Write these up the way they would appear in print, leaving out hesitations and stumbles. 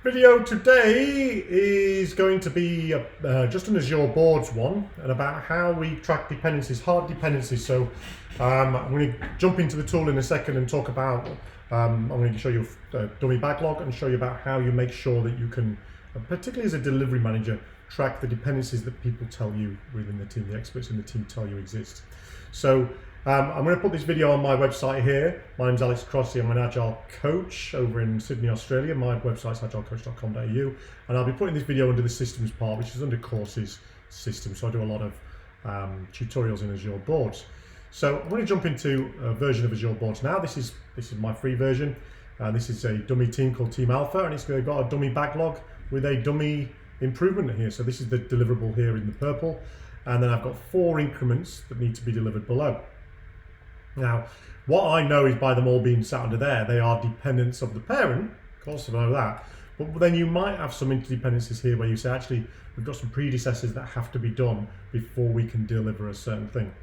Video today is going to be just an Azure Boards one, and about how we track dependencies, hard dependencies. So I'm going to jump into the tool in a second and talk about, I'm going to show you a dummy backlog and show you about how you make sure that you can, particularly as a delivery manager, track the dependencies that people tell you within the team, the experts in the team tell you exist. So I'm going to put this video on my website here. My name's Alex Crossley. I'm an Agile coach over in Sydney, Australia. My website's agilecoach.com.au, and I'll be putting this video under the systems part, which is under courses systems. So I do a lot of tutorials in Azure Boards. So I'm going to jump into a version of Azure Boards now. This is my free version. This is a dummy team called Team Alpha, and it's got a dummy backlog with a dummy improvement here. So this is the deliverable here in the purple, and then I've got 4 increments that need to be delivered below. Now, what I know is by them all being sat under there, they are dependents of the parent. Of course, I know that. But then you might have some interdependencies here where you say, actually, we've got some predecessors that have to be done before we can deliver a certain thing.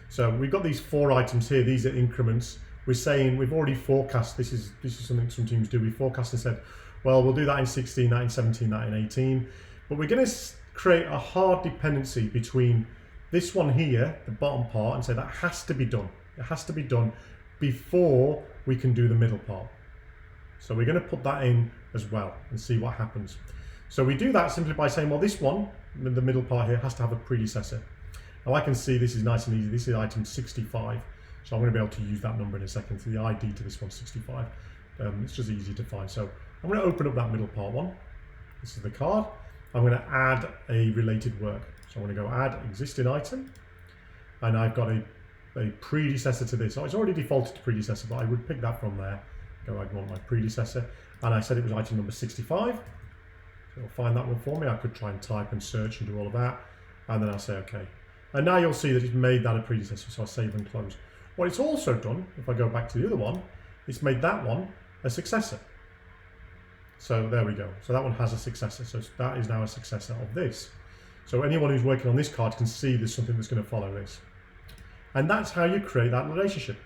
So we've got these 4 items here. These are increments. We're saying we've already forecast. This is something some teams do. We forecast and said, well, we'll do that in 16, that in 17, that in 18. But we're going to create a hard dependency between this one here, the bottom part, and say that has to be done. It has to be done before we can do the middle part. So we're going to put that in as well and see what happens. So we do that simply by saying, well, this one, the middle part here, has to have a predecessor. Now I can see this is nice and easy. This is item 65. So I'm going to be able to use that number in a second. So the ID to this one's 65. It's just easy to find. So I'm going to open up that middle part one. This is the card. I'm going to add a related work. So I'm going to go add existing item. And I've got a predecessor to this. So it's already defaulted to predecessor, but I would pick that from there. Go, I want my predecessor. And I said it was item number 65. So it'll find that one for me. I could try and type and search and do all of that. And then I'll say OK. And now you'll see that it's made that a predecessor. So I'll save and close. What it's also done, if I go back to the other one, it's made that one a successor. So there we go. So that one has a successor. So that is now a successor of this. So anyone who's working on this card can see there's something that's going to follow this. And that's how you create that relationship.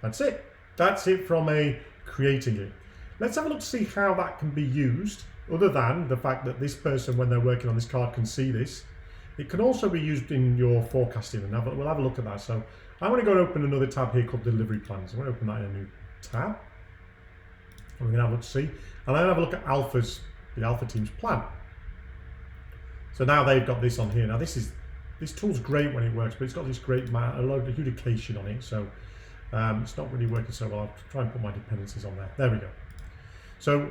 That's it. That's it from creating it. Let's have a look to see how that can be used, other than the fact that this person, when they're working on this card, can see this. It can also be used in your forecasting, and we'll have a look at that. So I'm going to go and open another tab here called Delivery Plans. I'm going to open that in a new tab. And we're going to have a look to see. And I'm going to have a look at the Alpha team's plan. So now they've got this on here. Now this tool's great when it works, but it's got this great a load of adjudication on it, so it's not really working so well. I'll try and put my dependencies on there. There we go. So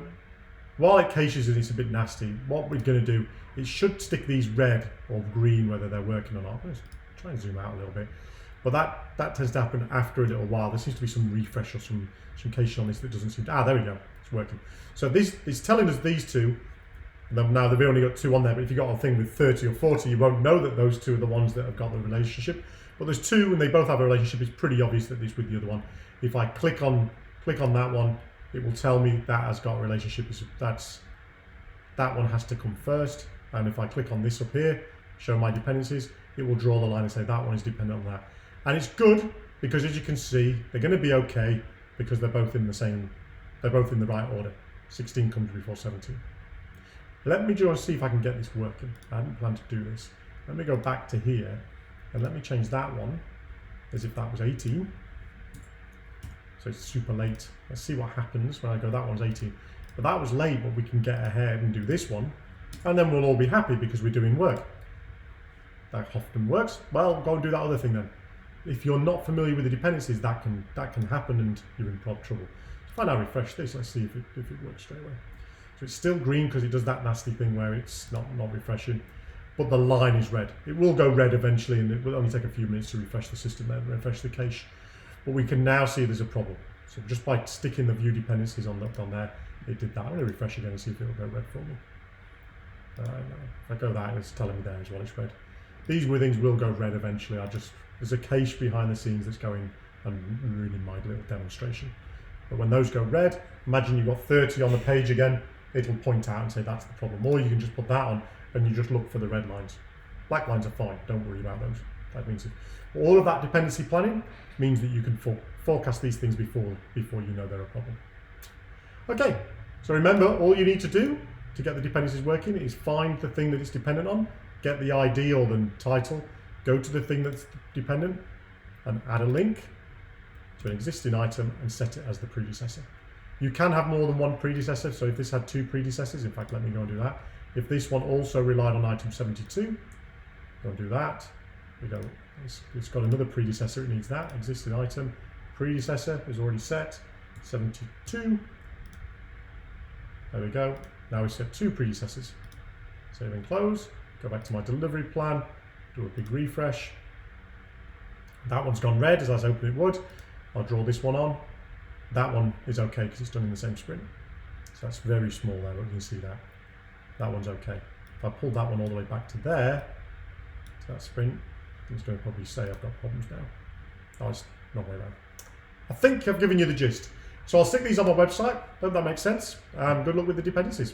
while it caches and it's a bit nasty, what we're going to do, it should stick these red or green, whether they're working or not. Let's try and zoom out a little bit. But that tends to happen after a little while. There seems to be some refresh or some cache on this that doesn't seem to, there we go, it's working. So this is telling us these two. Now they've only got 2 on there, but if you've got a thing with 30 or 40, you won't know that those 2 are the ones that have got the relationship. But there's 2 and they both have a relationship. It's pretty obvious that it's with the other one. If I click on that one, it will tell me that has got a relationship. That one has to come first. And if I click on this up here, show my dependencies, it will draw the line and say that one is dependent on that. And it's good because, as you can see, they're going to be okay because they're both in the right order. 16 comes before 17. Let me just see if I can get this working. I hadn't planned to do this. Let me go back to here and let me change that one as if that was 18. So it's super late. Let's see what happens when I go, that one's 18. But that was late, but we can get ahead and do this one. And then we'll all be happy because we're doing work. That often works. Well, go and do that other thing then. If you're not familiar with the dependencies, that can happen and you're in trouble. If I now refresh this, let's see if it works straight away. So it's still green because it does that nasty thing where it's not refreshing, but the line is red. It will go red eventually, and it will only take a few minutes to refresh the system there, refresh the cache. But we can now see there's a problem. So just by sticking the view dependencies on there, it did that. I'm going to refresh again and see if it will go red for me. If I go that, it's telling me there as well, it's red. These things will go red eventually. There's a cache behind the scenes that's going and ruining my little demonstration. But when those go red, imagine you've got 30 on the page again, it'll point out and say that's the problem. Or you can just put that on and you just look for the red lines. Black lines are fine, don't worry about those. That means all of that dependency planning means that you can forecast these things before you know they're a problem. Okay, So remember, all you need to do to get the dependencies working is find the thing that it's dependent on, get the ID or the title, go to the thing that's dependent, and add a link to an existing item and set it as the predecessor. You can have more than one predecessor, so if this had 2 predecessors, in fact, let me go and do that. If this one also relied on item 72, go and do that. We go, it's got another predecessor, it needs that, existing item, predecessor is already set, 72. There we go. Now we've set 2 predecessors. Save and close, go back to my delivery plan, do a big refresh. That one's gone red, as I was hoping it would. I'll draw this one on. That one is okay because it's done in the same sprint. So that's very small there, but you can see that. That one's okay. If I pull that one all the way back to there, to that sprint, it's going to probably say I've got problems now. Oh, it's not way down. I think I've given you the gist. So I'll stick these on my website. Hope that makes sense. Good luck with the dependencies.